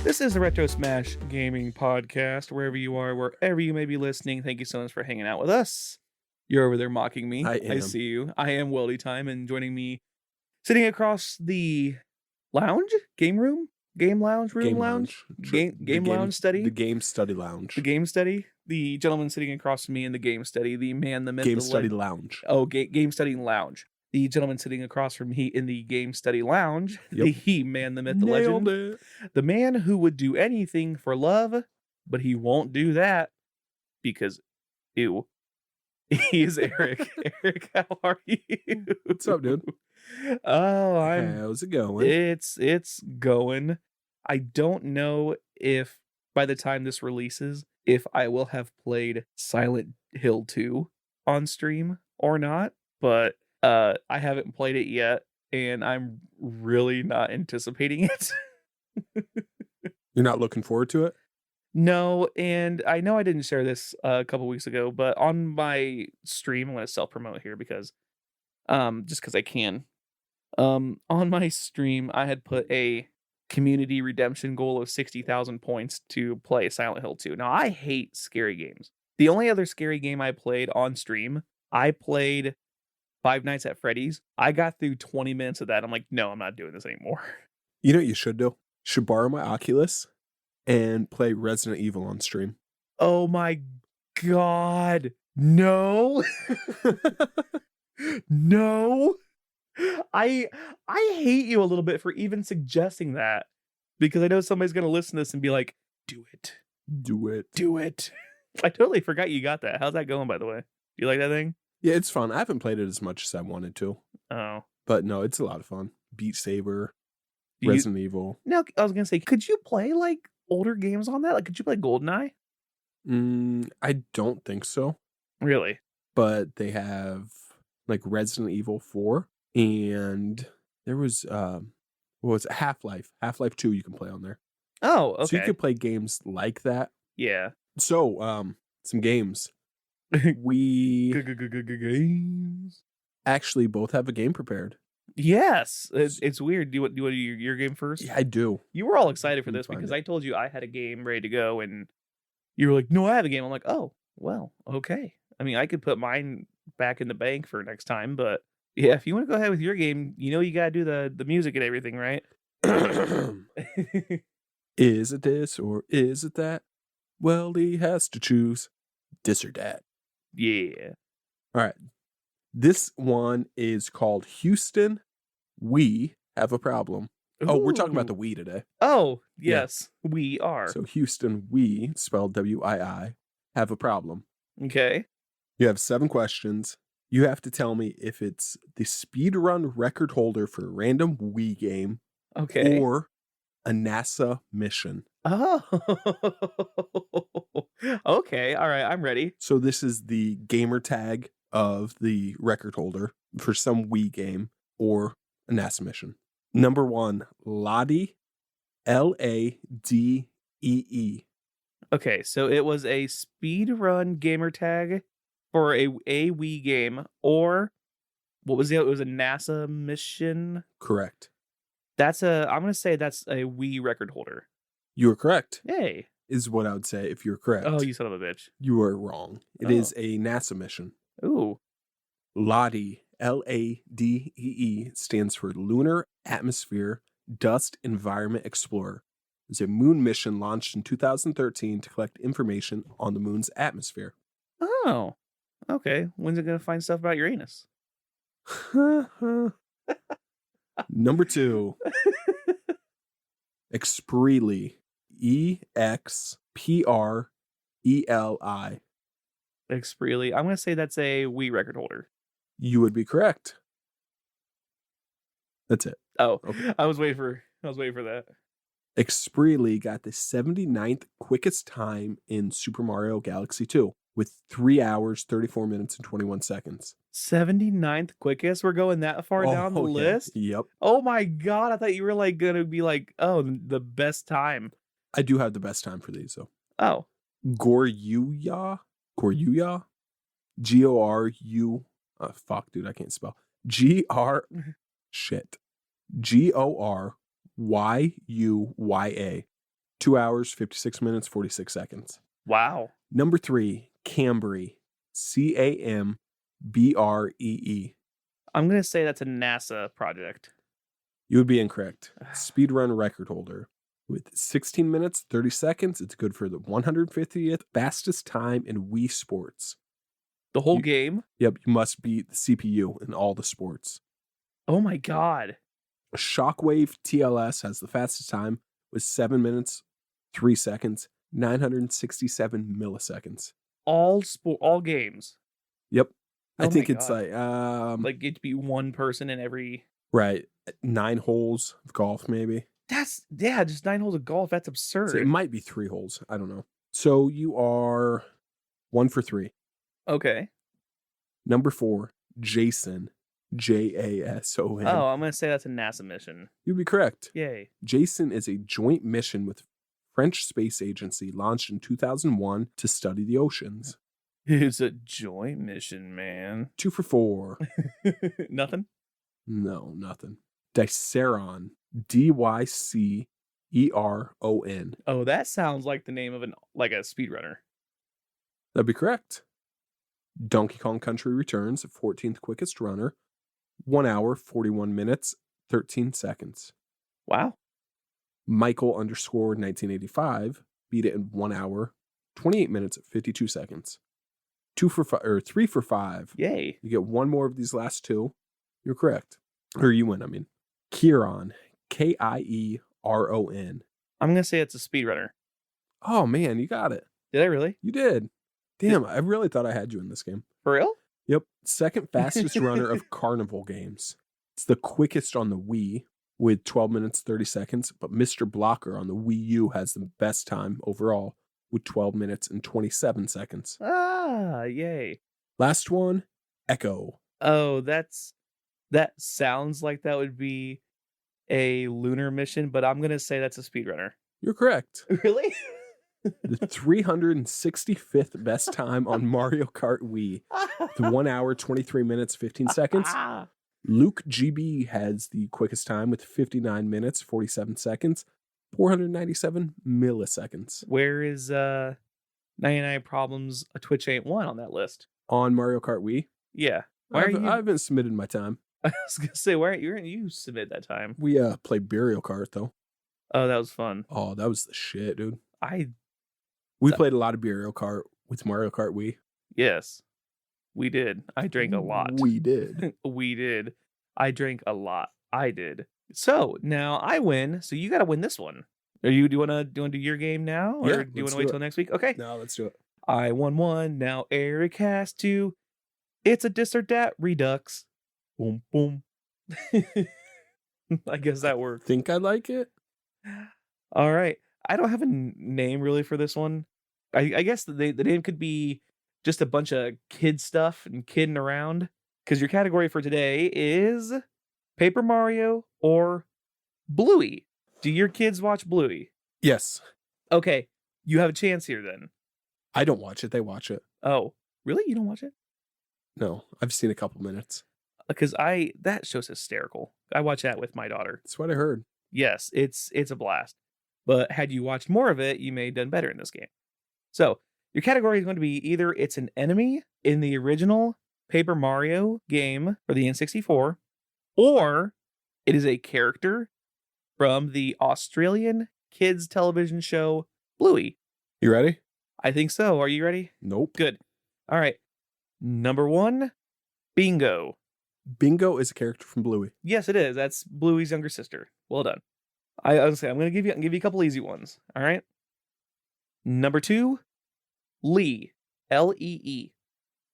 This is the Retro Smash Gaming Podcast. Wherever you are, wherever you may be listening, thank you so much for hanging out with us. You're over there mocking me. I see you. I am Weldy Time, and joining me, sitting across the lounge, game lounge study, the game study lounge, the game study. The gentleman sitting across from me in the game study, the man, the myth, game study lounge. Oh, game studying lounge. The gentleman sitting across from me in the game study lounge, the man, the myth, the legend, the man who would do anything for love, but he won't do that because, ew. He is Eric. Eric, how are you? What's up, dude? Oh, how's it going? It's going. I don't know if by the time this releases, if I will have played Silent Hill 2 on stream or not, but I haven't played it yet, and I'm really not anticipating it. You're not looking forward to it? No, and I know I didn't share this a couple weeks ago, but on my stream, I'm going to self-promote here because, just because I can. On my stream, I had put a community redemption goal of 60,000 points to play Silent Hill 2. Now, I hate scary games. The only other scary game I played on stream, I played Five Nights at Freddy's. I got through 20 minutes of that. I'm like, no, I'm not doing this anymore. You know what you should do? You should borrow my Oculus and play Resident Evil on stream. Oh my God. No. No. I hate you a little bit for even suggesting that, because I know somebody's going to listen to this and be like, do it. Do it. Do it. I totally forgot you got that. How's that going, by the way? You like that thing? Yeah, it's fun. I haven't played it as much as I wanted to. Oh. But no, it's a lot of fun. Beat Saber, Resident Evil. Now, I was going to say, could you play like older games on that? Like, could you play GoldenEye? I don't think so. Really? But they have like Resident Evil 4, and there was Half-Life 2 you can play on there. Oh, okay. So you could play games like that. Yeah. So, some games. We games actually both have a game prepared. Yes. It's weird. Do you want to do your game first? Yeah, I do. You were all excited for this because I told you I had a game ready to go, and you were like, no, I have a game. I'm like, oh, well, okay. I mean, I could put mine back in the bank for next time, but yeah, if you want to go ahead with your game, you know you got to do the music and everything, right? Is it this or is it that? Well, he has to choose this or that. Yeah. All right. This one is called Houston, We Have a Problem. Ooh. Oh, we're talking about the we today. Oh, yes, yeah. We are. So Houston, we, spelled W-I-I, have a problem. Okay. You have 7 questions. You have to tell me if it's the speedrun record holder for a random Wii game. Okay. Or a NASA mission. Oh. Okay. All right. I'm ready. So this is the gamer tag of the record holder for some Wii game or a NASA mission. Number 1, Ladee, Ladee. Okay, so it was a speedrun gamer tag for a Wii game, or what was it? It was a NASA mission. Correct. I'm going to say that's a Wii record holder. You are correct. Yay. Is what I would say if you're correct. Oh, you son of a bitch. You are wrong. It is a NASA mission. Ooh. Ladee, Ladee, stands for Lunar Atmosphere Dust Environment Explorer. It's a moon mission launched in 2013 to collect information on the moon's atmosphere. Oh. Okay. When's it going to find stuff about Uranus? Number 2. Expreely. E-X-P-R-E-L-I. Expreely. I'm going to say that's a Wii record holder. You would be correct. That's it. Oh, okay. I was waiting for that. Expreely got the 79th quickest time in Super Mario Galaxy 2 with 3 hours, 34 minutes, and 21 seconds. 79th quickest? We're going that far down the list? Yep. Oh my God. I thought you were like going to be like, oh, the best time. I do have the best time for these, though. Oh. Goryuya? G-O-R-U. Fuck, dude, I can't spell. G-O-R-Y-U-Y-A. 2 hours, 56 minutes, 46 seconds. Wow. Number 3, Cambree. Cambree. I'm going to say that's a NASA project. You would be incorrect. Speedrun record holder. With 16 minutes, 30 seconds, it's good for the 150th fastest time in Wii Sports. The whole game? Yep, you must beat the CPU in all the sports. Oh my God. Shockwave TLS has the fastest time with 7 minutes, 3 seconds, 967 milliseconds. All games. Yep. Oh I think my it's God. like It'd be one person in every. right, 9 holes of golf maybe. Just 9 holes of golf. That's absurd. So it might be 3 holes. I don't know. So you are 1 for 3. Okay. Number 4, Jason. Jason. Oh, I'm going to say that's a NASA mission. You'd be correct. Yay. Jason is a joint mission with French Space Agency launched in 2001 to study the oceans. It's a joint mission, man. 2 for 4. Nothing? No, nothing. Diceron. Dyceron. Oh, that sounds like the name of a speedrunner. That'd be correct. Donkey Kong Country Returns, 14th quickest runner. 1 hour, 41 minutes, 13 seconds. Wow. Michael _ 1985 beat it in 1 hour, 28 minutes, 52 seconds. 3 for 5. Yay. You get one more of these last 2. You're correct. Or you win, I mean. Kieron. Kieron. I'm going to say it's a speedrunner. Oh, man, you got it. Did I really? You did. Damn, I really thought I had you in this game. For real? Yep. Second fastest runner of Carnival games. It's the quickest on the Wii with 12 minutes, 30 seconds. But Mr. Blocker on the Wii U has the best time overall with 12 minutes and 27 seconds. Ah, yay. Last one, Echo. Oh, that sounds like that would be a lunar mission, but I'm going to say that's a speedrunner. You're correct. Really? The 365th best time on Mario Kart Wii. The 1 hour, 23 minutes, 15 seconds. Luke GB has the quickest time with 59 minutes, 47 seconds, 497 milliseconds. Where is 99 Problems A Twitch Ain't One on that list? On Mario Kart Wii? Yeah. I haven't submitted my time. I was going to say, why aren't you submit that time? We played Burial Kart, though. Oh, that was fun. Oh, that was the shit, dude. We played a lot of Burial Kart with Mario Kart Wii. Yes, we did. I drank a lot. We did. We did. I drank a lot. I did. So now I win. So you got to win this one. Do you want to do your game now, or Yeah, do you want let's to wait do till it. next week? Okay. No, let's do it. I won 1. Now Eric has 2. It's a dis or dat redux. Boom, boom. I guess that worked. Think I like it? All right. I don't have a name really for this one. I guess the name could be just a bunch of kid stuff and kidding around. Because your category for today is Paper Mario or Bluey. Do your kids watch Bluey? Yes. Okay. You have a chance here then. I don't watch it. They watch it. Oh, really? You don't watch it? No, I've seen a couple minutes. Because that show's hysterical. I watch that with my daughter. That's what I heard. Yes, it's a blast. But had you watched more of it, you may have done better in this game. So, your category is going to be either it's an enemy in the original Paper Mario game for the N64, or it is a character from the Australian kids television show Bluey. You ready? I think so. Are you ready? Nope. Good. All right. Number 1, Bingo. Bingo is a character from Bluey. Yes, it is. That's Bluey's younger sister. Well done. I'm going to give you a couple easy ones. All right. Number 2, Lee. Lee.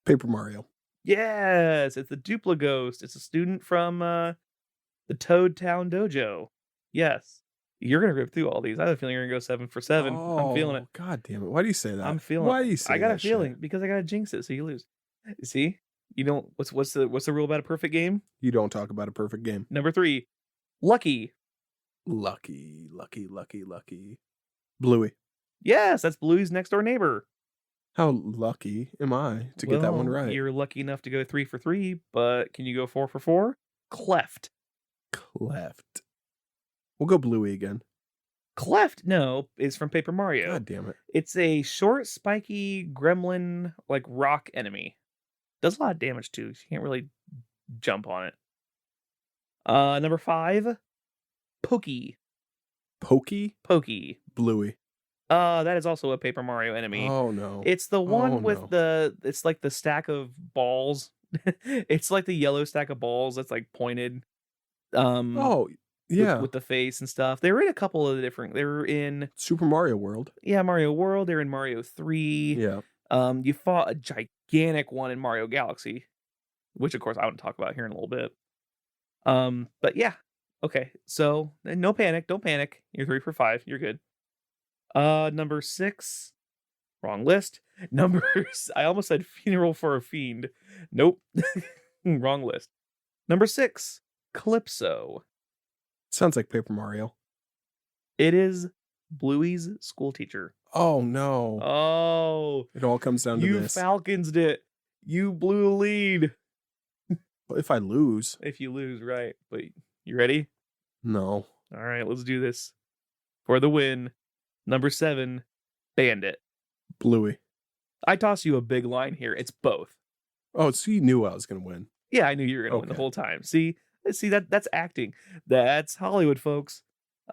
Paper Mario. Yes, it's the Dupla Ghost. It's a student from the Toad Town Dojo. Yes. You're going to rip through all these. I have a feeling you're going to go 7 for 7. I'm feeling it. God damn it. Why do you say that? I'm feeling Why it. do you say I got that a feeling shit? because I got to jinx it so you lose. See? You don't what's the rule about a perfect game? You don't talk about a perfect game. Number 3, Lucky. Lucky. Bluey. Yes, that's Bluey's next door neighbor. How lucky am I to get that one right? You're lucky enough to go 3 for 3, but can you go 4 for 4? Cleft. We'll go Bluey again. Cleft, no, is from Paper Mario. God damn it. It's a short, spiky gremlin, like, rock enemy. Does a lot of damage, too. You can't really jump on it. Number 5, Pokey. Pokey? Pokey. Bluey. That is also a Paper Mario enemy. Oh, no. It's the Oh, one with no. it's like the stack of balls. It's like the yellow stack of balls that's, like, pointed, um, Oh, yeah. with the face and stuff. They were in a couple of they were in, Super Mario World. yeah, Mario World, they were in Mario 3. Yeah. You fought a gigantic one in Mario Galaxy, which, of course, I want to talk about here in a little bit. But yeah. Okay, so, no panic, don't panic. You're 3 for 5, you're good. Number 6, wrong list. Numbers I almost said Funeral for a Fiend. Nope. Wrong list. Number 6, Calypso. Sounds like Paper Mario. It is Bluey's school teacher. Oh, no. Oh, It all comes down to you this. Falcons'd it. You blew the lead. If I lose, If you lose, right. But you ready? no. All right, let's do this. For the win. Number 7, Bandit. Bluey. I toss you a big line here. It's both. Oh, so you knew I was going to win. Yeah, I knew you were gonna win the Okay. whole time. See, that's acting. That's Hollywood, folks.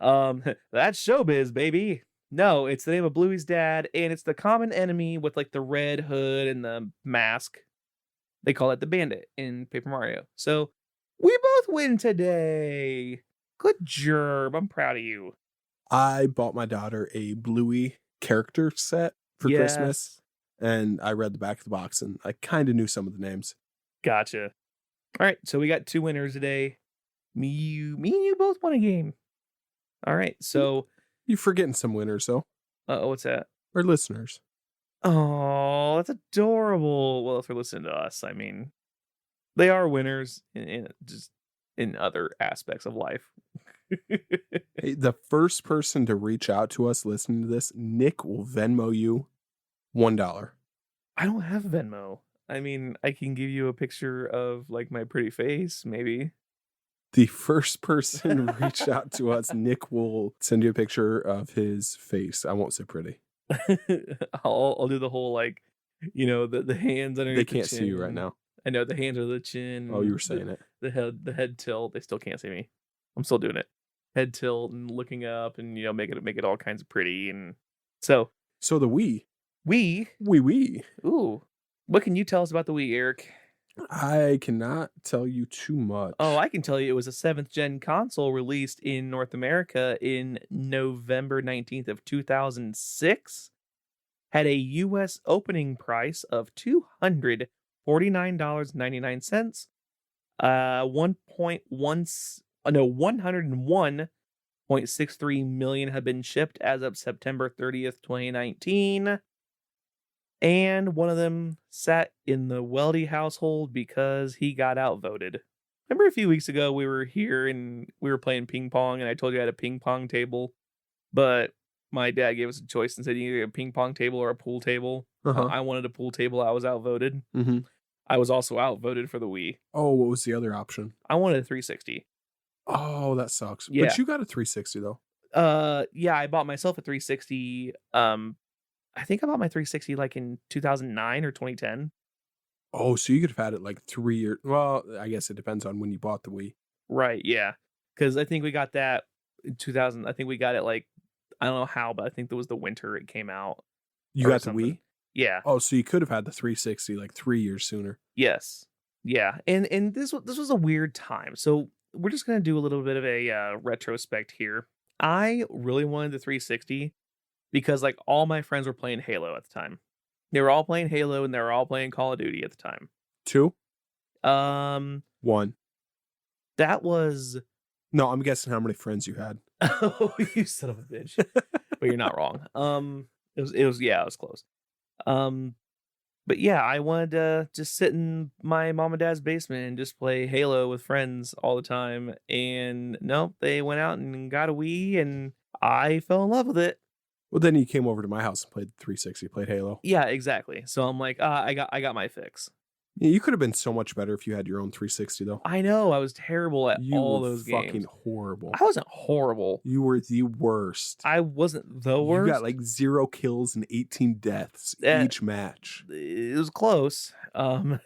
That's showbiz, baby. No, it's the name of Bluey's dad, and it's the common enemy with like the red hood and the mask. They call it the Bandit in Paper Mario. So we both win today. Good job. I'm proud of you. I bought my daughter a Bluey character set for Christmas, and I read the back of the box, and I kind of knew some of the names. Gotcha. All right, so we got 2 winners today. Me and you both won a game. All right, so You're forgetting some winners, though. what's that? Or listeners. Oh, that's adorable. Well, if they're listening to us, I mean, they are winners in just in other aspects of life. Hey, the first person to reach out to us listening to this, Nick will Venmo you $1. I don't have Venmo. I mean, I can give you a picture of like my pretty face, maybe. The first person to reach out to us, Nick will send you a picture of his face. I won't say pretty. I'll do the whole like, the hands underneath. They the can't see you right chin. now. I know the hands are the chin. Oh, you were saying it. The head tilt. They still can't see me. I'm still doing it. Head tilt and looking up and make it all kinds of pretty and so So the Wii. we Wii. ooh, what can you tell us about the Wii, Eric? I cannot tell you too much. Oh, I can tell you it was a 7th gen console released in North America in November 19th of 2006. Had a US opening price of $249.99. 101.63 million had been shipped as of September 30th, 2019. And one of them sat in the Weldy household because he got outvoted. Remember a few weeks ago we were here and we were playing ping pong and I told you I had a ping pong table, but my dad gave us a choice and said you either a ping pong table or a pool table. I wanted a pool table. I was outvoted. Mm-hmm. I was also outvoted for the Wii. Oh, what was the other option? I wanted a 360. Oh, that sucks. Yeah. But you got a 360 though. Yeah, I bought myself a 360. I think I bought my 360 like in 2009 or 2010. Oh, so you could have had it like 3 years. Well, I guess it depends on when you bought the Wii. Right, yeah. Because I think we got that in 2000. I think we got it like, I don't know how, but I think that was the winter it came out. You or got something. the Wii? Yeah. Oh, so you could have had the 360 like 3 years sooner. Yes. Yeah. And this was a weird time. So we're just gonna do a little bit of a retrospect here. I really wanted the 360 because like all my friends were playing Halo at the time. They were all playing Halo and they were all playing Call of Duty at the time. 2? 1. That was No, I'm guessing how many friends you had. Oh, you son of a bitch. But you're not wrong. It was close. But yeah, I wanted to just sit in my mom and dad's basement and just play Halo with friends all the time. And nope, they went out and got a Wii and I fell in love with it. Well, then you came over to my house and played 360, played Halo. Yeah, exactly. So I'm like, I got my fix. Yeah, you could have been so much better if you had your own 360 though. I know, I was terrible at You all were those fucking games. horrible. I wasn't horrible. You were the worst. I wasn't the You worst. got like 0 kills and 18 deaths each match. It was close. No,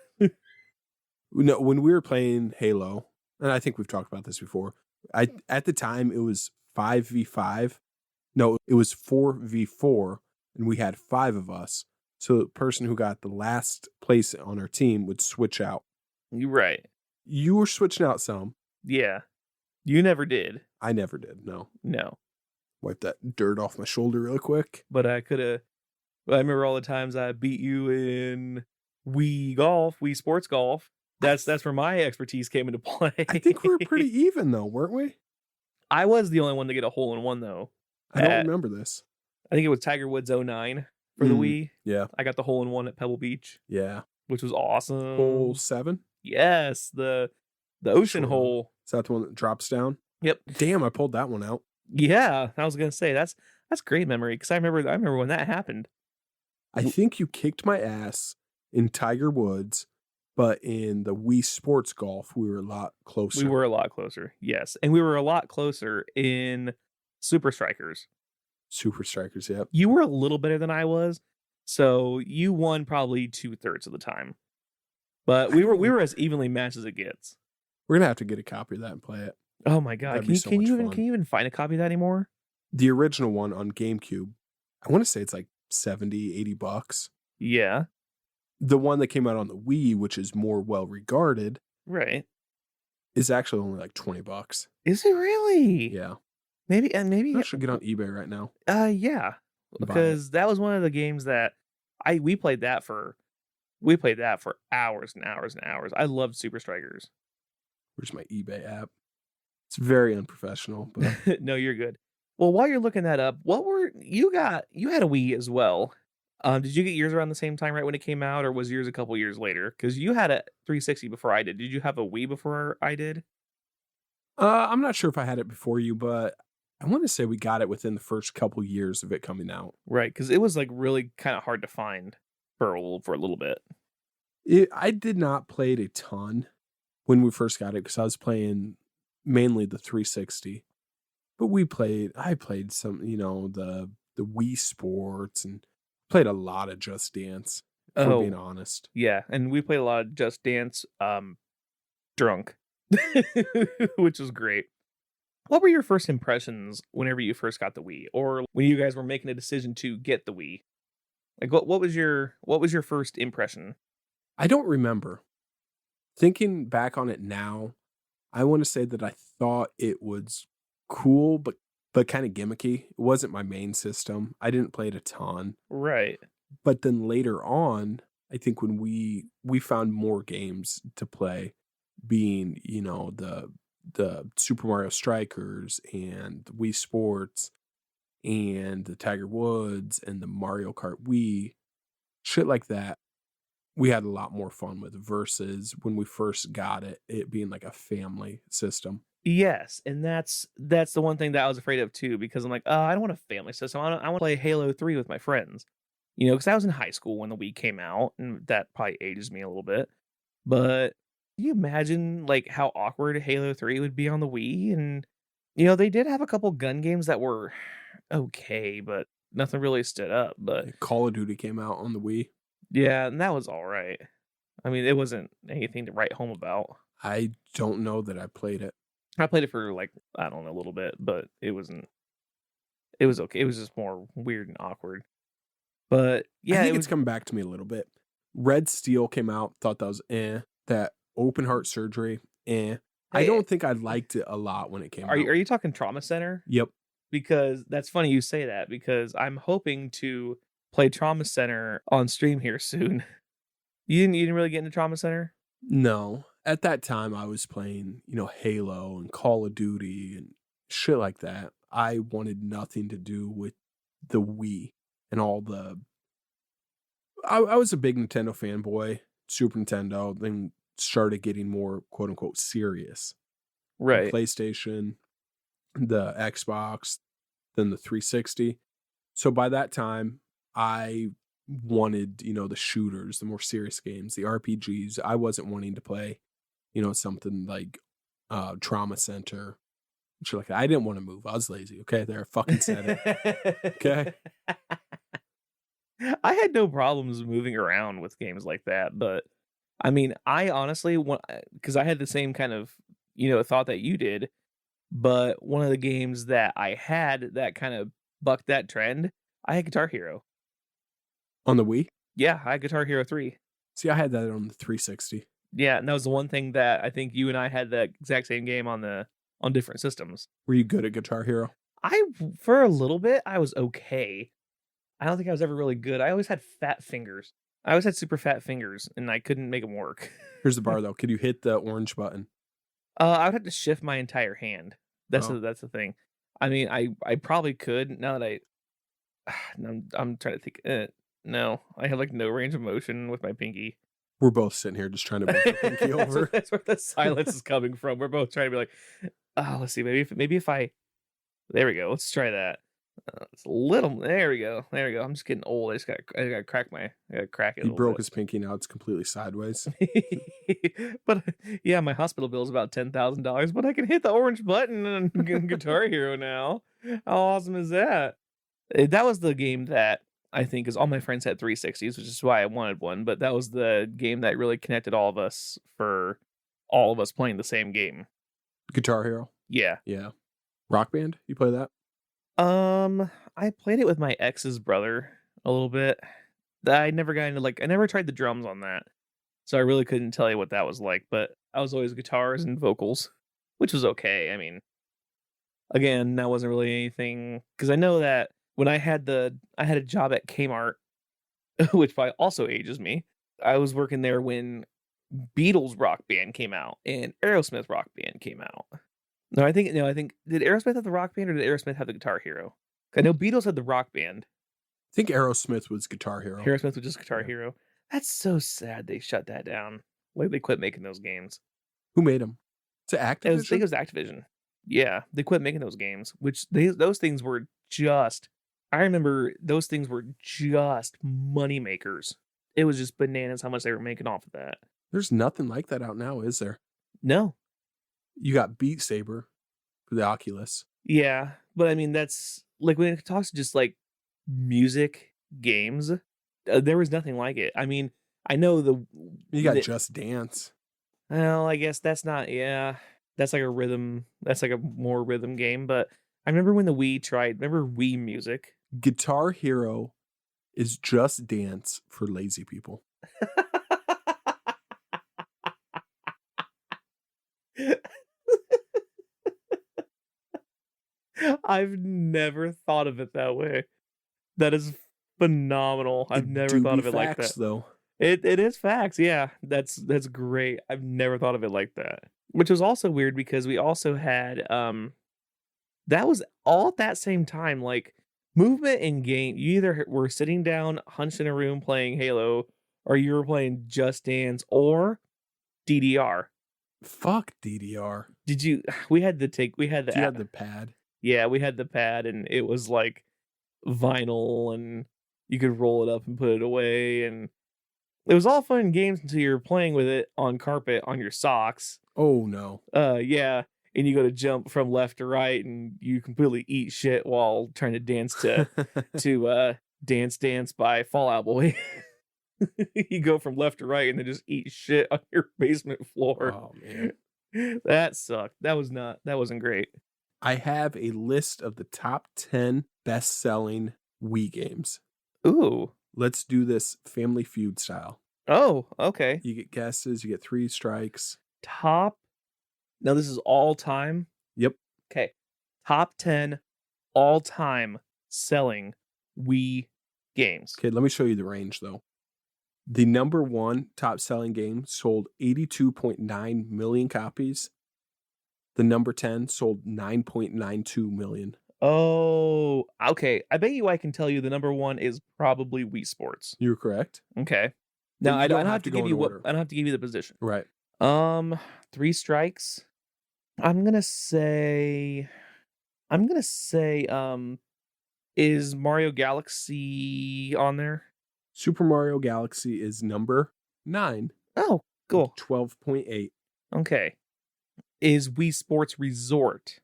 when we were playing Halo, and I think we've talked about this before, at the time it was 5v5. No, it was 4v4, and we had 5 of us. So the person who got the last place on our team would switch out. You're right. You were switching out some. Yeah. You never did. I never did, no. No. Wipe that dirt off my shoulder real quick. But I remember all the times I beat you in Wii Sports Golf. That's where my expertise came into play. I think we were pretty even though, weren't we? I was the only one to get a hole-in-one though. I don't remember this. I think it was Tiger Woods 09 for the Wii. Yeah. I got the hole-in-one at Pebble Beach. Yeah. Which was awesome. Hole 7? Yes, the ocean hole. Is that the one that drops down? Yep. Damn, I pulled that one out. Yeah, I was gonna say that's great memory because I remember when that happened. I think you kicked my ass in Tiger Woods, but in the Wii Sports Golf, we were a lot closer. We were a lot closer, yes, and we were a lot closer in Super Strikers. Super Strikers, yep. You were a little better than I was, so you won probably 2/3 of the time. But we were as evenly matched as it gets. We're gonna have to get a copy of that and play it. Oh my god! Can you even find a copy of that anymore? The original one on GameCube, I want to say it's like $70-$80. Yeah. The one that came out on the Wii, which is more well regarded, right, is actually only like $20. Is it really? Yeah. Maybe I should get on eBay right now. Yeah, because that was one of the games that we played that for hours and hours and hours. I loved Super Strikers. Where's my eBay app? It's very unprofessional, but no, you're good. Well, while you're looking that up, you had a Wii as well. Did you get yours around the same time, right when it came out, or was yours a couple years later? Because you had a 360 before I did. Did you have a Wii before I did? I'm not sure if I had it before you, but I want to say we got it within the first couple years of it coming out. Right, because it was like really kind of hard to find for a little bit. I did not play it a ton when we first got it because I was playing mainly the 360. But I played some, the Wii Sports and played a lot of Just Dance, if we're being honest. Yeah, and we played a lot of Just Dance drunk, which was great. What were your first impressions whenever you first got the Wii, or when you guys were making a decision to get the Wii? Like, what was your first impression? I don't remember. Thinking back on it now, I want to say that I thought it was cool, but kind of gimmicky. It wasn't my main system. I didn't play it a ton. Right. But then later on, I think when we found more games to play, being, the Super Mario Strikers and the Wii Sports and the Tiger Woods and the Mario Kart Wii, shit like that, we had a lot more fun with versus when we first got it being like a family system. Yes, and that's the one thing that I was afraid of too, because I'm like, I don't want a family system. I want to play Halo 3 with my friends. Because I was in high school when the Wii came out, and that probably ages me a little bit. But can you imagine like how awkward Halo 3 would be on the Wii? And they did have a couple gun games that were okay, but nothing really stood up. But Call of Duty came out on the Wii. Yeah, and that was all right. I mean, it wasn't anything to write home about. I don't know that I played it. I played it for like, I don't know, a little bit, but it was okay. It was just more weird and awkward. But yeah, I think it's coming back to me a little bit. Red Steel came out, thought that was that Open Heart Surgery, I don't think I liked it a lot when it came out. Are you talking Trauma Center? Yep. Because that's funny you say that, because I'm hoping to play Trauma Center on stream here soon. You didn't really get into Trauma Center? No. At that time, I was playing, Halo and Call of Duty and shit like that. I wanted nothing to do with the Wii and all the... I was a big Nintendo fanboy, Super Nintendo, then started getting more quote-unquote serious. Right. The PlayStation, the Xbox, then the 360. So by that time, I wanted, the shooters, the more serious games, the RPGs. I wasn't wanting to play, something like Trauma Center. Which like I didn't want to move. I was lazy. Okay, there, I fucking said it. Okay. I had no problems moving around with games like that, but I mean, I honestly want because I had the same kind of thought that you did. But one of the games that I had that kind of bucked that trend, I had Guitar Hero. On the Wii? Yeah, I had Guitar Hero 3. See, I had that on the 360. Yeah, and that was the one thing that I think you and I had the exact same game on different systems. Were you good at Guitar Hero? For a little bit, I was okay. I don't think I was ever really good. I always had fat fingers. I always had super fat fingers, and I couldn't make them work. Here's the bar, though. Could you hit the orange button? I would have to shift my entire hand. That's Oh. that's the thing. I mean, I probably could now that I'm trying to think. No, I have like no range of motion with my pinky. We're both sitting here just trying to move the pinky over. That's where the silence is coming from. We're both trying to be like, oh, let's see, maybe if I, there we go. Let's try that. It's a little. There we go. I'm just getting old. I gotta crack it. He broke his pinky. Now it's completely sideways. But yeah, my hospital bill is about $10,000. But I can hit the orange button on Guitar Hero now. How awesome is that? That was the game that I think is all my friends had 360s, which is why I wanted one. But that was the game that really connected all of us for all of us playing the same game. Guitar Hero? Yeah. Yeah. Rock Band? You play that? I played it with my ex's brother a little bit. I never got into I never tried the drums on that. So I really couldn't tell you what that was like, but I was always guitars and vocals, which was okay. I mean, again, that wasn't really anything because I know that when I had a job at Kmart, which probably also ages me. I was working there when Beatles Rock Band came out and Aerosmith Rock Band came out. No, I think did Aerosmith have the Rock Band or did Aerosmith have the Guitar Hero? I know Beatles had the Rock Band. I think Aerosmith was Guitar Hero. Aerosmith was just Guitar Hero. That's so sad they shut that down. Like they quit making those games. Who made them? To Activision? I think it was Activision. Yeah, they quit making those games, which those things were just. I remember those things were just money makers. It was just bananas how much they were making off of that. There's nothing like that out now, is there? No. You got Beat Saber for the Oculus. Yeah, but I mean that's like when it talks to just like music games, there was nothing like it. I mean, I know you got Just Dance. Well, I guess that's not. Yeah, that's like a rhythm. That's like a more rhythm game. But I remember when the Wii tried. Remember Wii Music? Guitar Hero is Just Dance for lazy people. I've never thought of it that way. That is phenomenal. I've never thought of it like that. Though. It is facts. Yeah, that's great. I've never thought of it like that. Which was also weird because we also had that was all at that same time. Like movement in game, you either were sitting down, hunched in a room playing Halo, or you were playing Just Dance or DDR. Fuck DDR. Did you? We had the You had the pad. Yeah, we had the pad, and it was like vinyl, and you could roll it up and put it away, and it was all fun and games until you're playing with it on carpet on your socks. Oh no. Yeah, and you go to jump from left to right, and you completely eat shit while trying to dance to Dance by Fall Out Boy. You go from left to right and then just eat shit on your basement floor. Oh man. That sucked. That wasn't great. I have a list of the top 10 best-selling Wii games. Ooh. Let's do this Family Feud style. Oh, okay. You get guesses, you get 3 strikes. Now this is all time? Yep. Okay. Top 10 all-time selling Wii games. Okay, let me show you the range though. The number 1 top-selling game sold 82.9 million copies. The number 10 sold 9.92 million. Oh, okay. I bet you I can tell you the number 1 is probably Wii Sports. You're correct. Okay. Now I don't have to give you order. I don't have to give you the position. Right. 3 strikes. I'm gonna say is Mario Galaxy on there? Super Mario Galaxy is number 9. Oh, cool. 12.8. Okay. Is Wii Sports Resort?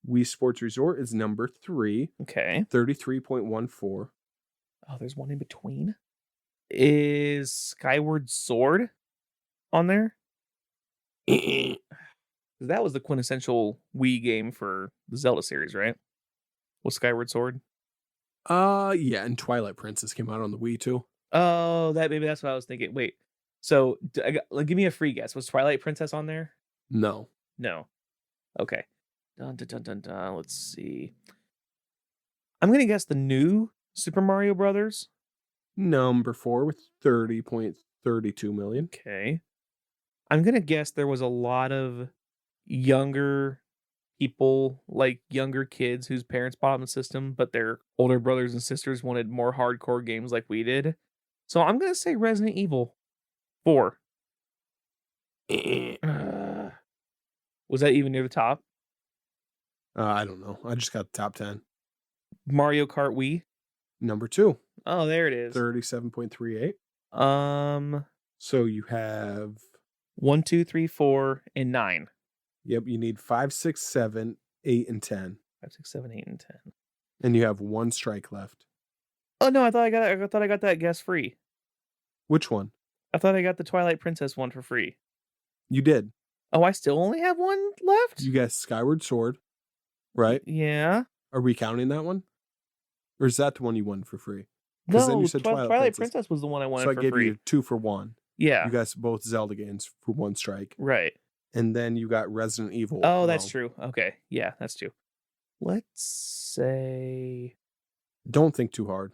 Wii Sports Resort is number 3. Okay. 33.14. Oh, there's one in between. Is Skyward Sword on there? That was the quintessential Wii game for the Zelda series, right? Was Skyward Sword? Yeah, and Twilight Princess came out on the Wii too. Oh, maybe that's what I was thinking. Wait, so give me a free guess. Was Twilight Princess on there? No. No. Okay. Dun, dun, dun, dun, dun. Let's see. I'm gonna guess the new Super Mario Brothers. Number 4 with 30.32 million. Okay. I'm gonna guess there was a lot of younger people, like younger kids whose parents bought them the system, but their older brothers and sisters wanted more hardcore games like we did. So I'm gonna say Resident Evil 4. Was that even near the top? I don't know. I just got the top 10. Mario Kart Wii. Number 2. Oh, there it is. 37.38. So you have 1, 2, 3, 4, and 9. Yep, you need 5, 6, 7, 8, and 10. 5, 6, 7, 8, and 10. And you have 1 strike left. Oh no, I thought I got that guess free. Which one? I thought I got the Twilight Princess one for free. You did. Oh, I still only have one left? You guessed Skyward Sword, right? Yeah. Are we counting that one? Or is that the one you won for free? Because No, then you said Twilight Princess was the one I wanted for free. So I gave you 2 for 1. Yeah. You guys both Zelda games for 1 strike. Right. And then you got Resident Evil. Oh, that's true. Okay. Yeah, that's true. Let's say... Don't think too hard.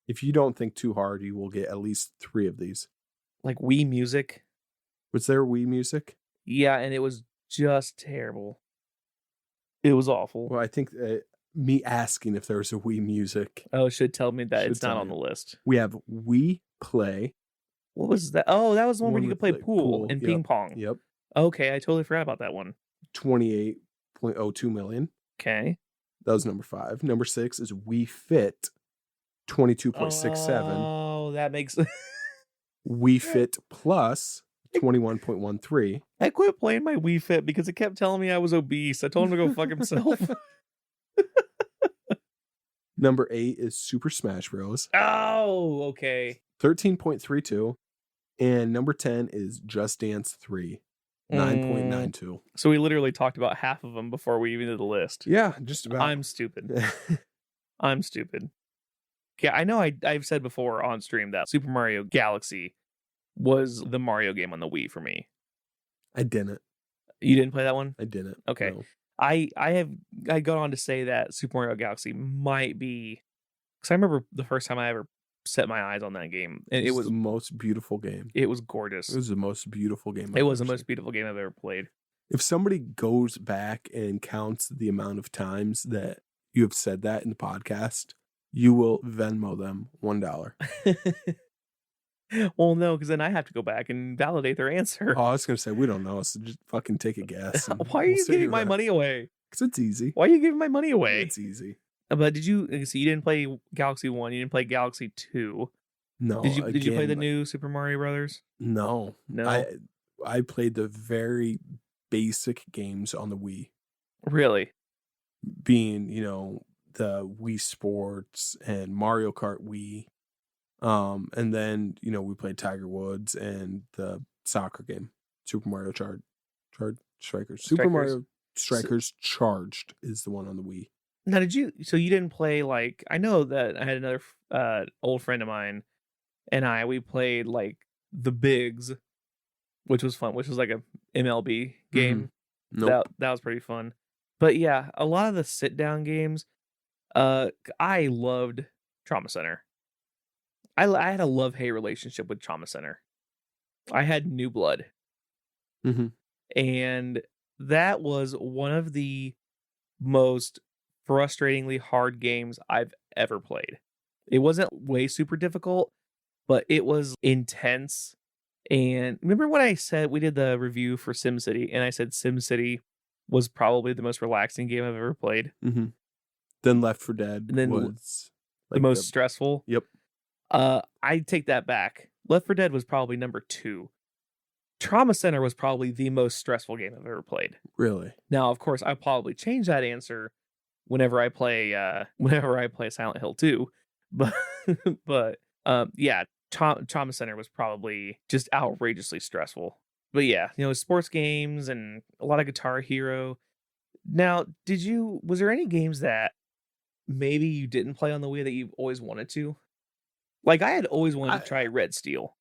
If you don't think too hard, you will get at least 3 of these. Like Wii Music? Was there Wii Music? Yeah, and it was just terrible. It was awful. Well, I think me asking if there was a Wii Music. Oh, it should tell me that it's not on the list. We have Wii Play. What was that? Oh, that was the one where you could play pool and ping pong. Yep. Okay, I totally forgot about that one. 28.02 million. Okay. That was number 5. Number 6 is Wii Fit. 22.67. Oh, that makes... Wii Fit Plus. 21.13. I quit playing my Wii Fit because it kept telling me I was obese. I told him to go fuck himself. Number 8 is Super Smash Bros. Oh, okay. 13.32. And number 10 is Just Dance 3. 9.92. So we literally talked about half of them before we even did the list. Yeah, just about. I'm stupid. I'm stupid. Yeah, I know I've said before on stream that Super Mario Galaxy was the Mario game on the Wii for me. I didn't. You didn't play that one? I didn't. Okay. No. I got on to say that Super Mario Galaxy might be, because I remember the first time I ever set my eyes on that game, and it was the most beautiful game. It was gorgeous. It was the most beautiful game. It was the most beautiful game I've ever played. If somebody goes back and counts the amount of times that you have said that in the podcast, you will Venmo them $1. Well, no, because then I have to go back and validate their answer. Oh, I was going to say, we don't know, so just fucking take a guess. Why are you giving my money away? Because it's easy. Why are you giving my money away? It's easy. But did you, so you didn't play Galaxy 1, you didn't play Galaxy 2. No. Did you play the new Super Mario Brothers? No. No. I played the very basic games on the Wii. Really? Being, the Wii Sports and Mario Kart Wii. And then, we played Tiger Woods and the soccer game, Super Mario Strikers. Super Mario Strikers Charged is the one on the Wii. Now, so you didn't play, like, I know that I had another old friend of mine and we played, like, the Bigs, which was fun, which was like a MLB game. Mm-hmm. Nope. That was pretty fun. But yeah, a lot of the sit-down games, I loved Trauma Center. I had a love-hate relationship with Trauma Center. I had New Blood. Mm-hmm. And that was one of the most frustratingly hard games I've ever played. It wasn't way super difficult, but it was intense. And remember when I said we did the review for SimCity, and I said SimCity was probably the most relaxing game I've ever played? Mm-hmm. Then Left 4 Dead was the most stressful. Yep. I take that back. Left 4 Dead was probably number 2. Trauma Center was probably the most stressful game I've ever played. Really? Now, of course, I'll probably change that answer whenever I play Silent Hill 2. But yeah, Trauma Center was probably just outrageously stressful. But yeah, sports games and a lot of Guitar Hero. Now, was there any games that maybe you didn't play on the Wii that you've always wanted to? Like, I had always wanted to try Red Steel.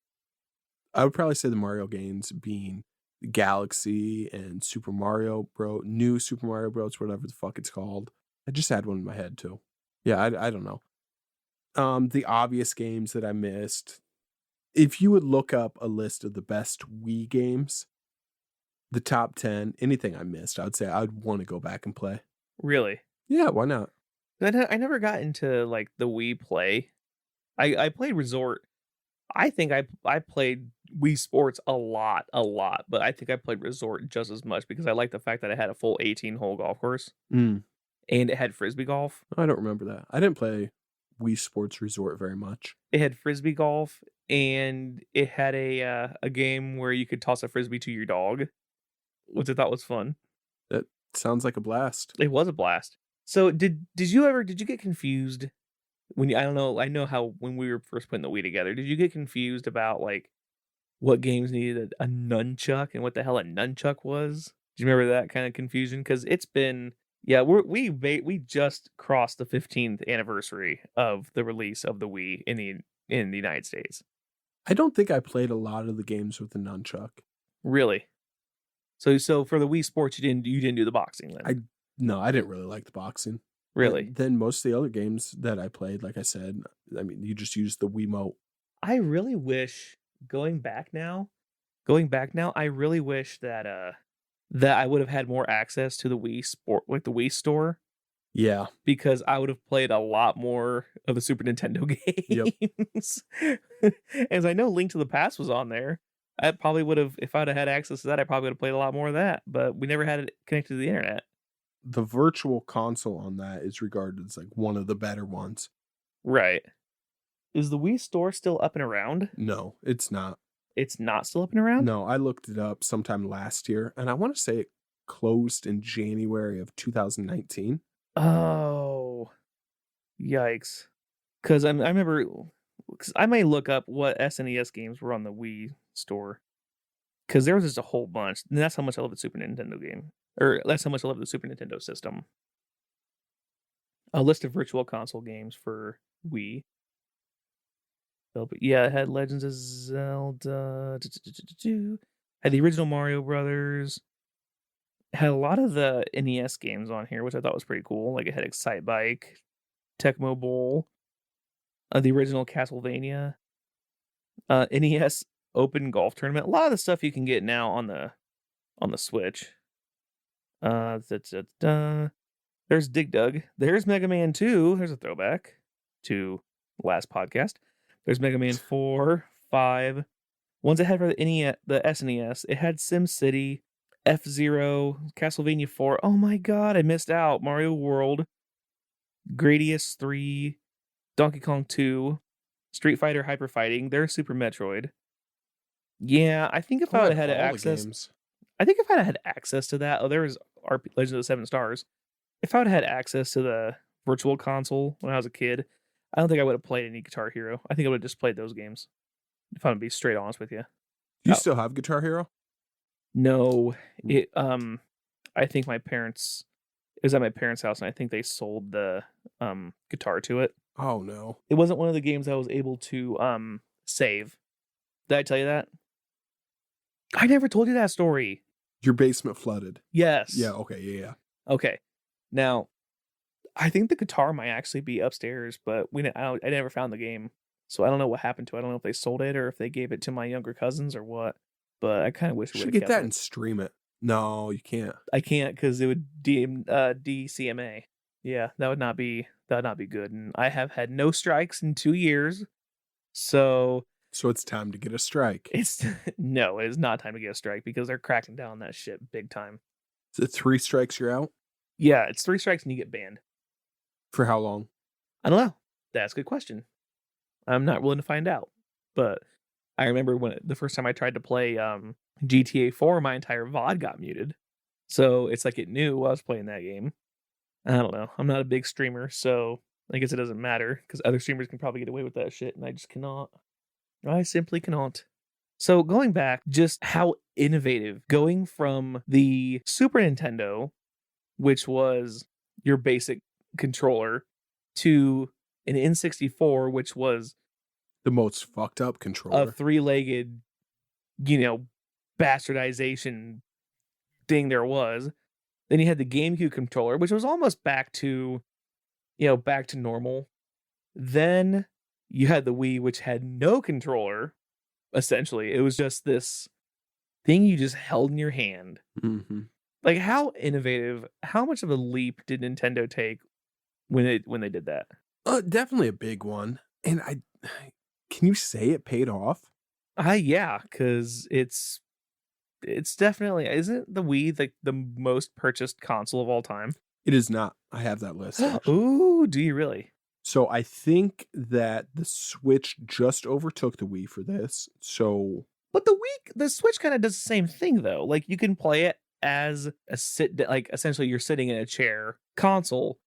I would probably say the Mario games being Galaxy and Super Mario Bros. New Super Mario Bros. Whatever the fuck it's called. I just had one in my head too. Yeah, I don't know. The obvious games that I missed. If you would look up a list of the best Wii games, the top 10, anything I missed, I would say I'd want to go back and play. Really? Yeah, why not? I never got into like the Wii Play. I played Resort. I think I played Wii Sports a lot, but I think I played Resort just as much because I like the fact that it had a full 18-hole golf course Mm. and it had Frisbee golf. I don't remember that. I didn't play Wii Sports Resort very much. It had Frisbee golf and it had a game where you could toss a Frisbee to your dog, which I thought was fun. That sounds like a blast. It was a blast. So did you get confused when I don't know, I know how when we were first putting the Wii together, did you get confused about like what games needed a nunchuck and what the hell a nunchuck was? Do you remember that kind of confusion? Because it's been we just crossed the 15th anniversary of the release of the Wii in the United States. I don't think I played a lot of the games with the nunchuck. Really? So for the Wii Sports, you didn't do the boxing then? No, I didn't really like the boxing. Really? Then most of the other games that I played, like I said, I mean, you just use the Wiimote. I really wish going back now, I really wish that I would have had more access to the Wii Sport, like the Wii store. Yeah. Because I would have played a lot more of the Super Nintendo games. As I know Link to the Past was on there. I probably would have, if I'd have had access to that, I probably would have played a lot more of that, but we never had it connected to the internet. The virtual console on that is regarded as like one of the better ones. Right. Is the Wii store still up and around? No, it's not. It's not still up and around? No, I looked it up sometime last year, and I want to say it closed in January of 2019. Oh, yikes. Because I remember, because I may look up what SNES games were on the Wii store. Because there was just a whole bunch. And that's how much I love the Super Nintendo game. Or that's how much I love the Super Nintendo system. A list of virtual console games for Wii. But yeah, it had Legends of Zelda. Had the original Mario Brothers. Had a lot of the NES games on here, which I thought was pretty cool. Like it had Excite Bike, Tecmo Bowl, the original Castlevania, NES Open Golf Tournament. A lot of the stuff you can get now on the Switch. There's Dig Dug. There's Mega Man 2. There's a throwback to last podcast. There's Mega Man 4, 5. Ones it had for the NES, the SNES. It had SimCity, F-Zero, Castlevania 4. Oh my god, I missed out. Mario World, Gradius 3, Donkey Kong 2, Street Fighter Hyper Fighting. There's Super Metroid. Yeah, I think if I would have had access... I think if I had access to that... there was Legend of the Seven Stars. If I would have had access to the virtual console when I was a kid, I don't think I would have played any Guitar Hero. I think I would have just played those games. If I'm gonna be straight honest with you. Do you still have Guitar Hero? No. I think it was at my parents' house, and I think they sold the guitar to it. Oh no. It wasn't one of the games I was able to save. Did I tell you that? I never told you that story. Your basement flooded. Yes. Yeah, okay, yeah. Okay. Now, I think the guitar might actually be upstairs, but I never found the game. So I don't know what happened to it. I don't know if they sold it or if they gave it to my younger cousins or what. But I kind of wish we would get that and stream it. No, you can't. I can't because it would DCMA. Yeah, that would not be good. And I have had no strikes in 2 years. So it's time to get a strike. No, it is not time to get a strike because they're cracking down on that shit big time. Is it 3 strikes you're out? Yeah, it's 3 strikes and you get banned. For how long? I don't know. That's a good question. I'm not willing to find out. But I remember when the first time I tried to play GTA 4, my entire VOD got muted. So it's like it knew I was playing that game. I don't know. I'm not a big streamer, so I guess it doesn't matter because other streamers can probably get away with that shit, and I just cannot. I simply cannot. So going back, just how innovative going from the Super Nintendo, which was your basic controller, to an N64, which was The most fucked up a controller. three-legged, bastardization thing there was. Then you had the GameCube controller, which was almost back to, back to normal. Then you had the Wii, which had no controller. Essentially, it was just this thing you just held in your hand. Mm-hmm. Like, how innovative, how much of a leap did Nintendo take when they did that? Definitely a big one. And can you say it paid off? Yeah, because it's definitely, isn't the Wii like the most purchased console of all time? It is not. I have that list, actually. Ooh, do you really? So I think that the Switch just overtook the Wii for this. So But the Switch kind of does the same thing though. Like you can play it as like essentially you're sitting in a chair console,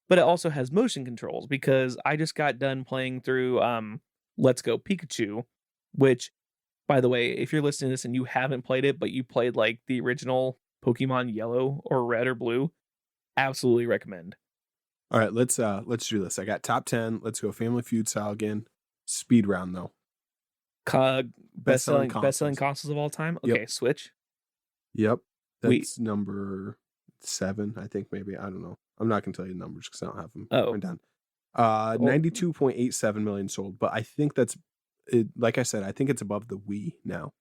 but it also has motion controls because I just got done playing through Let's Go Pikachu, which by the way, if you're listening to this and you haven't played it, but you played like the original Pokemon Yellow or Red or Blue, absolutely recommend. all right, let's do this. I got top 10. Let's go Family Feud style again. Speed round though. Best-selling consoles. consoles of all time. Yep. Okay, Switch. Yep. Wait. That's number 7, I think, maybe. I don't know. I'm not gonna tell you the numbers because I don't have them written down. 92.87 million sold, but I think that's it, like I said, I think it's above the Wii now.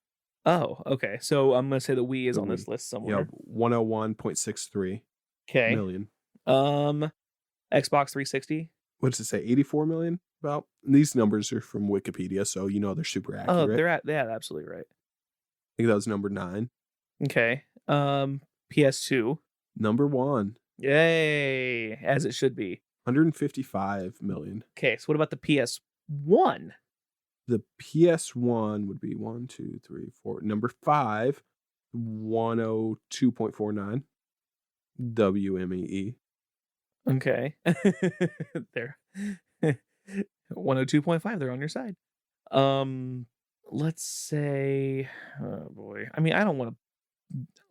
Oh, okay. So I'm gonna say the Wii is The on this Wii. list somewhere. 101.63 Okay. million. Xbox 360. What does it say? 84 million? About. And these numbers are from Wikipedia, so they're super accurate. Oh, they're absolutely right. I think that was number 9. Okay. PS2. Number 1. Yay, as it should be. 155 million. Okay, so what about the PS1? The PS1 would be 1, 2, 3, 4. Number 5, 102.49 WMEE. Okay. There. 102.5, they're on your side. Let's say, oh boy. I mean, I don't want to,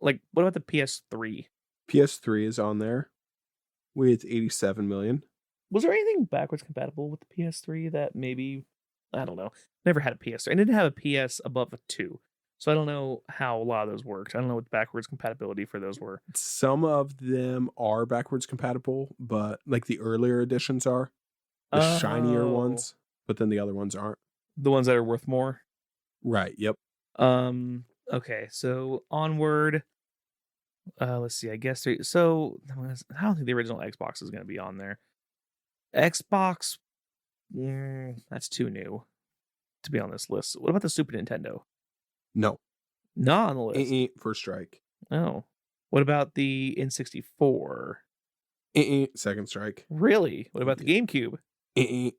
like, what about the PS3? PS3 is on there with 87 million. Was there anything backwards compatible with the PS3 that maybe, I don't know. Never had a PS3. I didn't have a PS above a 2. So I don't know how a lot of those worked. I don't know what the backwards compatibility for those were. Some of them are backwards compatible, but like the earlier editions are. The shinier ones, but then the other ones aren't. The ones that are worth more? Right, yep. Okay, so onward. Let's see, I guess so I don't think the original Xbox is going to be on there. Xbox, that's too new to be on this list. What about the Super Nintendo? No. Not on the list. First strike. Oh. What about the N64? Second strike. Really? What about the GameCube?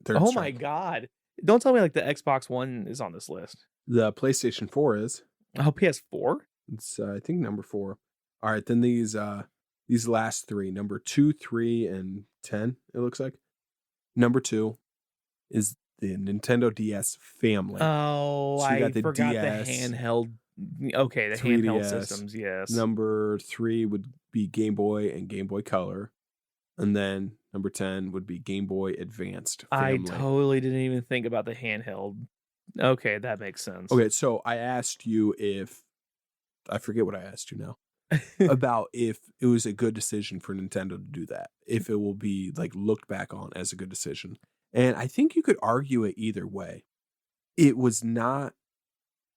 Third oh strike. my god. Don't tell me like the Xbox One is on this list. The PlayStation 4 is. Oh, PS4? It's I think number 4. All right, then these last 3, number 2, 3, and 10, it looks like. Number 2 is the Nintendo DS family. Oh, so I forgot DS, the handheld. Okay, the 3DS. handheld systems, yes. Number 3 would be Game Boy and Game Boy Color. And then number 10 would be Game Boy Advanced family. I totally didn't even think about the handheld. Okay, that makes sense. Okay, so I asked you I forget what I asked you now. About if it was a good decision for Nintendo to do that. If it will be like looked back on as a good decision. And I think you could argue it either way. It was not,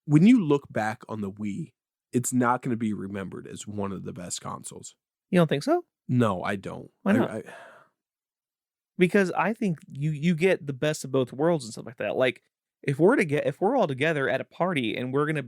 when you look back on the Wii, it's not going to be remembered as one of the best consoles. You don't think so? No, I don't. Why not? Because I think you get the best of both worlds and stuff like that. Like if we're all together at a party and we're gonna,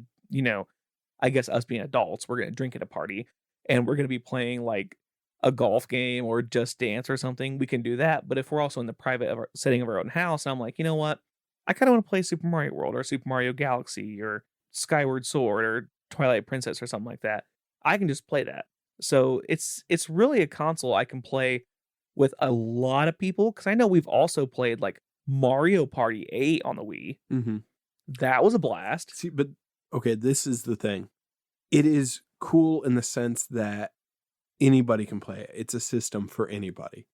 I guess us being adults, we're gonna drink at a party and we're gonna be playing like a golf game or Just Dance or something, we can do that. But if we're also in the private setting of our own house, I'm like, you know what? I kind of want to play Super Mario World or Super Mario Galaxy or Skyward Sword or Twilight Princess or something like that. I can just play that. So it's really a console I can play with a lot of people because I know we've also played like Mario Party 8 on the Wii. Mm-hmm. That was a blast. See, but okay, this is the thing. It is cool in the sense that anybody can play it. It's a system for anybody.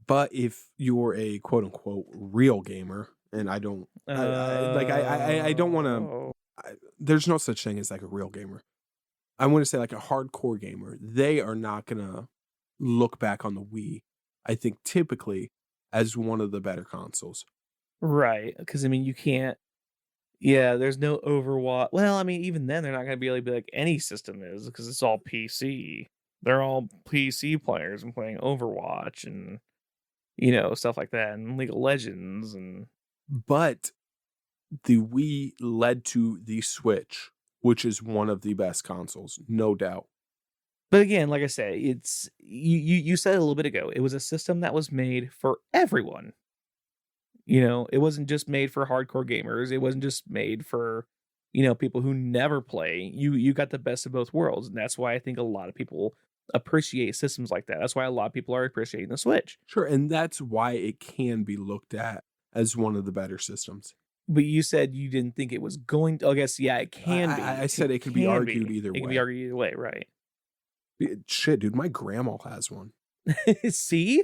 But if you're a quote unquote real gamer, and I don't I don't want to. There's no such thing as like a real gamer. I want to say like a hardcore gamer. They are not gonna look back on the Wii, I think, typically as one of the better consoles. Right, because I mean, you can't. Yeah, there's no Overwatch. Well, I mean, even then, they're not going to be able to be like any system is because it's all PC. They're all PC players and playing Overwatch and stuff like that, and League of Legends and. But the Wii led to the Switch, which is one of the best consoles, no doubt. But again, like I say, it's you said a little bit ago, it was a system that was made for everyone. It wasn't just made for hardcore gamers. It wasn't just made for, people who never play. You got the best of both worlds, and that's why I think a lot of people appreciate systems like that. That's why a lot of people are appreciating the Switch. Sure, and that's why it can be looked at as one of the better systems. But you said you didn't think it was going to. I guess, yeah, it can be. I said it could be argued either way. It can be argued either way, right? Shit, dude, my grandma has one. See?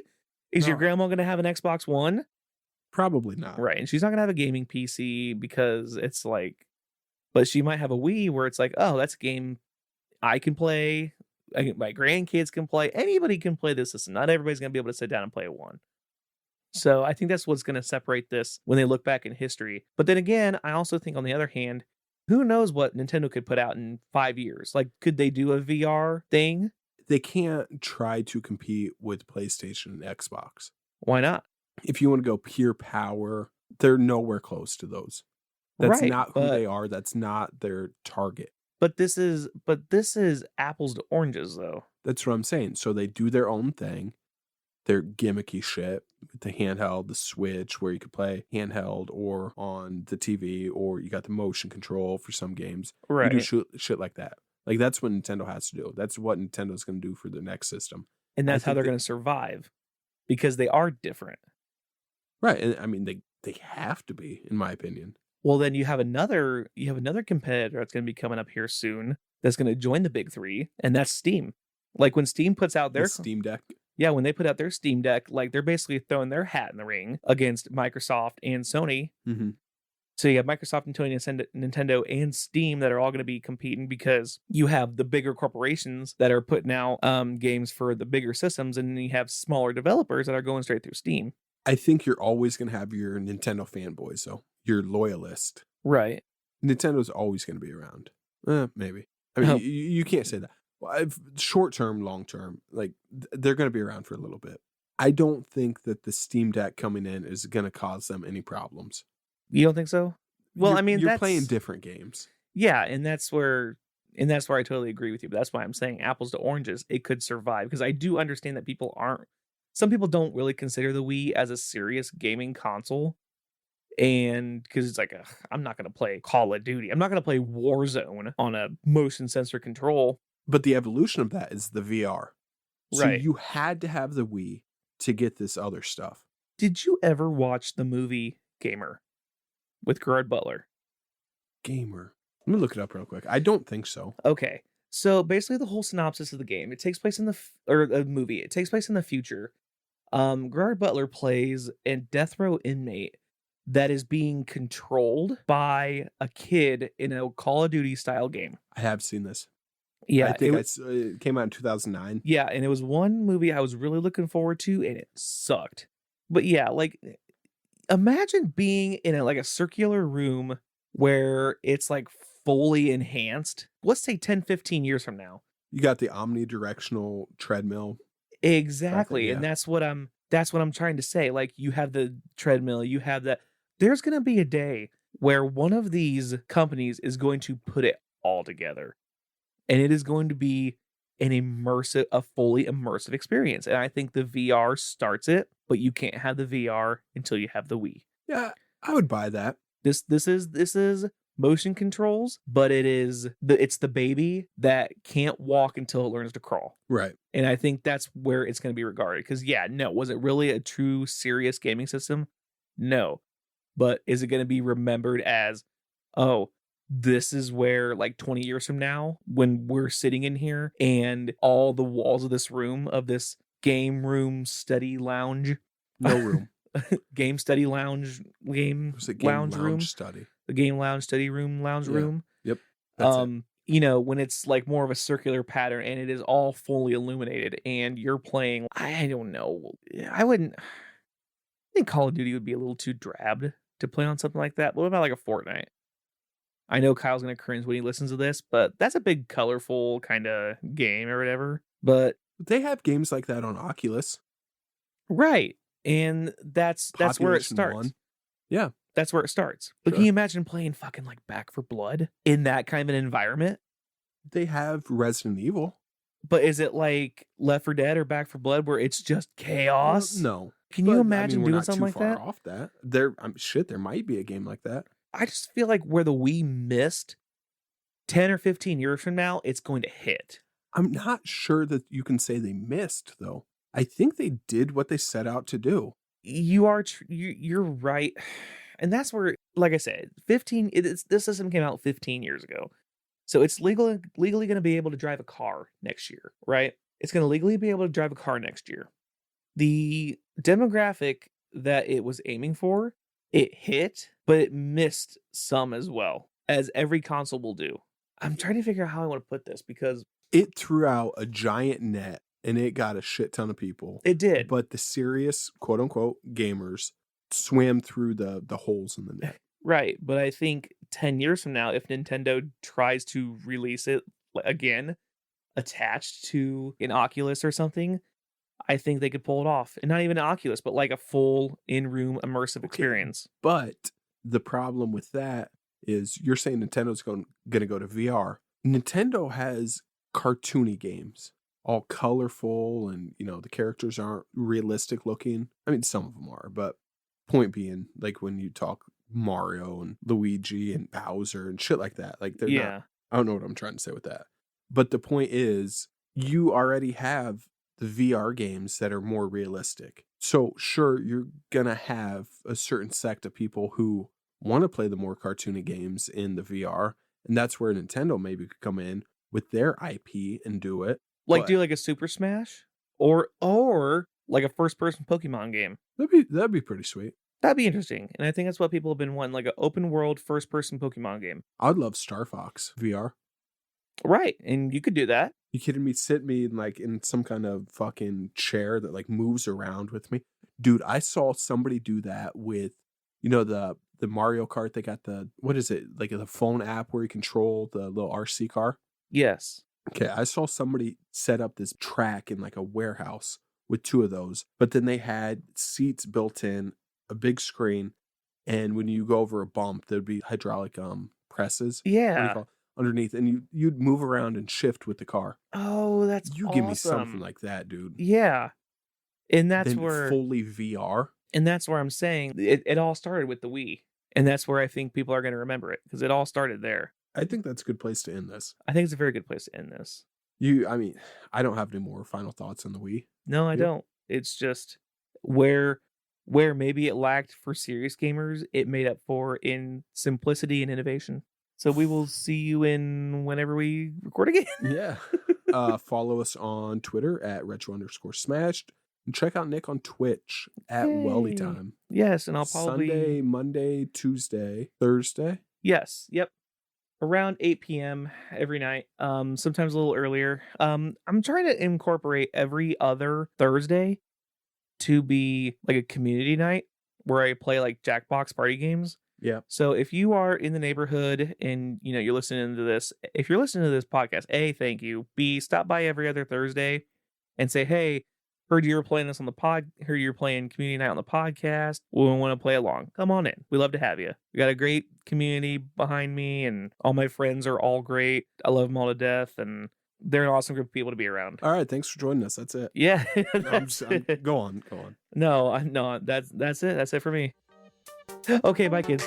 Is your grandma going to have an Xbox One? Probably not. Right, and she's not going to have a gaming PC because it's like, but she might have a Wii where it's like, oh, that's a game I can play. My grandkids can play. Anybody can play this system. Not everybody's going to be able to sit down and play one. So I think that's what's going to separate this when they look back in history. But then again, I also think on the other hand, who knows what Nintendo could put out in 5 years? Like, could they do a VR thing? They can't try to compete with PlayStation and Xbox. Why not? If you want to go pure power, they're nowhere close to those. That's right, not who they are. That's not their target. But this is apples to oranges, though. That's what I'm saying. So they do their own thing. Their gimmicky shit with the handheld, the Switch, where you could play handheld or on the TV, or you got the motion control for some games. Right. You do shit like that. Like, that's what Nintendo has to do. That's what Nintendo's going to do for the next system. And that's how they're going to survive, because they are different. Right. And I mean, they have to be, in my opinion. Well, then you have another competitor that's going to be coming up here soon that's going to join the big three, and that's Steam. Like, when Steam puts out their Steam Deck. Yeah, when they put out their Steam Deck, like, they're basically throwing their hat in the ring against Microsoft and Sony. Mm-hmm. So you have Microsoft and Sony, Nintendo, and Steam that are all going to be competing because you have the bigger corporations that are putting out games for the bigger systems, and then you have smaller developers that are going straight through Steam. I think you're always going to have your Nintendo fanboys, though. Your loyalist. Right. Nintendo's always going to be around. Maybe. I mean, you can't say that. Well, short term, long term, like, they're going to be around for a little bit. I don't think that the Steam Deck coming in is going to cause them any problems. You don't think so? Well, I mean, you're playing different games. Yeah, and that's where I totally agree with you. But that's why I'm saying apples to oranges. It could survive, because I do understand that some people don't really consider the Wii as a serious gaming console. And because it's like, I'm not going to play Call of Duty. I'm not going to play Warzone on a motion sensor control. But the evolution of that is the VR. So right. You had to have the Wii to get this other stuff. Did you ever watch the movie Gamer with Gerard Butler? Gamer. Let me look it up real quick. I don't think so. Okay. So basically the whole synopsis of the game, it takes place in the movie. It takes place in the future. Gerard Butler plays a death row inmate that is being controlled by a kid in a Call of Duty style game. I have seen this. Yeah. I think it came out in 2009. Yeah, and it was one movie I was really looking forward to, and it sucked. But yeah, like, imagine being in a circular room where it's like fully enhanced. Let's say 10, 15 years from now. You got the omnidirectional treadmill. Exactly. Yeah. And that's what I'm trying to say. Like, you have the treadmill, you have that. There's going to be a day where one of these companies is going to put it all together. And it is going to be a fully immersive experience. And I think the VR starts it, but you can't have the VR until you have the Wii. Yeah. I would buy that. This is motion controls, but it's the baby that can't walk until it learns to crawl. Right. And I think that's where it's going to be regarded. Because yeah, no, was it really a true serious gaming system? No. But is it going to be remembered as, oh, this is where like 20 years from now, when we're sitting in here and all the walls of this room, of this game room study lounge, No room. game study lounge, game It was a game lounge room, study. the game lounge study room, lounge Yeah. room. Yep. That's it. You know, when it's like more of a circular pattern and it is all fully illuminated and you're playing, I don't know. I think Call of Duty would be a little too drab to play on something like that. But what about like a Fortnite? I know Kyle's gonna cringe when he listens to this, but that's a big, colorful kind of game or whatever. But They have games like that on Oculus. right, and that's where it Population starts. 1. Yeah, That's where it starts. But can Sure. you imagine playing fucking like Back for Blood in that kind of an environment? they have Resident Evil. But is it like Left 4 Dead or Back for Blood where it's just Well, chaos? no. Can But, you I imagine mean, we're doing not something too like far that? off that. There might be a game like that. I just feel like where the Wii missed 10 or 15 years from now, it's going to hit. I'm not sure that you can say they missed, though. I think they did what they set out to do. You're right. And that's where, like I said, this system came out 15 years ago. So it's legally going to be able to drive a car next year, right? It's going to legally be able to drive a car next year. The demographic that it was aiming for, it hit, but it missed some as well, as every console will do. I'm trying to figure out how I want to put this because It threw out a giant net and it got a shit ton of people. it did. But the serious, quote unquote, gamers swam through the holes in the net. Right, but I think 10 years from now, if Nintendo tries to release it again, attached to an Oculus or something, I think they could pull it off. And not even an Oculus, but like a full in-room immersive experience. But the problem with that is you're saying Nintendo's going to go to VR. Nintendo has cartoony games, all colorful, and the characters aren't realistic looking. I mean, some of them are, but point being, like when you talk Mario and Luigi and Bowser and shit like that, like they're not. I don't know what I'm trying to say with that. But the point is, you already have the VR games that are more realistic. So sure, you're gonna have a certain sect of people who want to play the more cartoony games in the VR, and that's where Nintendo maybe could come in with their IP and do it. Like But do like a Super Smash or like a first-person Pokemon game. that'd be pretty sweet. That'd be interesting. And I think that's what people have been wanting, like an open world first-person Pokemon game. I'd love Star Fox VR. Right, and you could do that. You kidding me? Sit me in some kind of fucking chair that like moves around with me. Dude, I saw somebody do that with, the Mario Kart. They got what is it? Like the phone app where you control the little RC car. Yes. Okay, I saw somebody set up this track in like a warehouse with 2 of those, but then they had seats built in, a big screen, and when you go over a bump, there'd be hydraulic presses. What do you Yeah. call it? Underneath, and you'd move around and shift with the car. Oh, that's You give me something like that, dude. Yeah. And that's Then where fully VR. and that's where I'm saying it all started with the Wii. And that's where I think people are going to remember it because it all started there. I think that's a good place to end this. I think it's a very good place to end this. I mean, I don't have any more final thoughts on the Wii. No, I Yep. don't. It's just where maybe it lacked for serious gamers, it made up for in simplicity and innovation. So we will see you in whenever we record again. Yeah. Follow us on Twitter at retro_smashed. And check out Nick on Twitch at Weldy Yay. Time. Yes, and I'll probably Sunday, Monday, Tuesday, Thursday. Yes, yep. Around 8 p.m. every night. Sometimes a little earlier. I'm trying to incorporate every other Thursday to be like a community night where I play like Jackbox party games. Yeah. So if you are in the neighborhood and you're listening to this, if you're listening to this podcast, A, thank you. B, stop by every other Thursday and say, hey, heard you were playing this on the heard you're playing community night on the podcast. We want to play along. Come on in. We love to have you. We got a great community behind me and all my friends are all great. I love them all to death and they're an awesome group of people to be around. All right. Thanks for joining us. That's it. Yeah. Go on. No, that's it. That's it for me. Okay, bye, kids.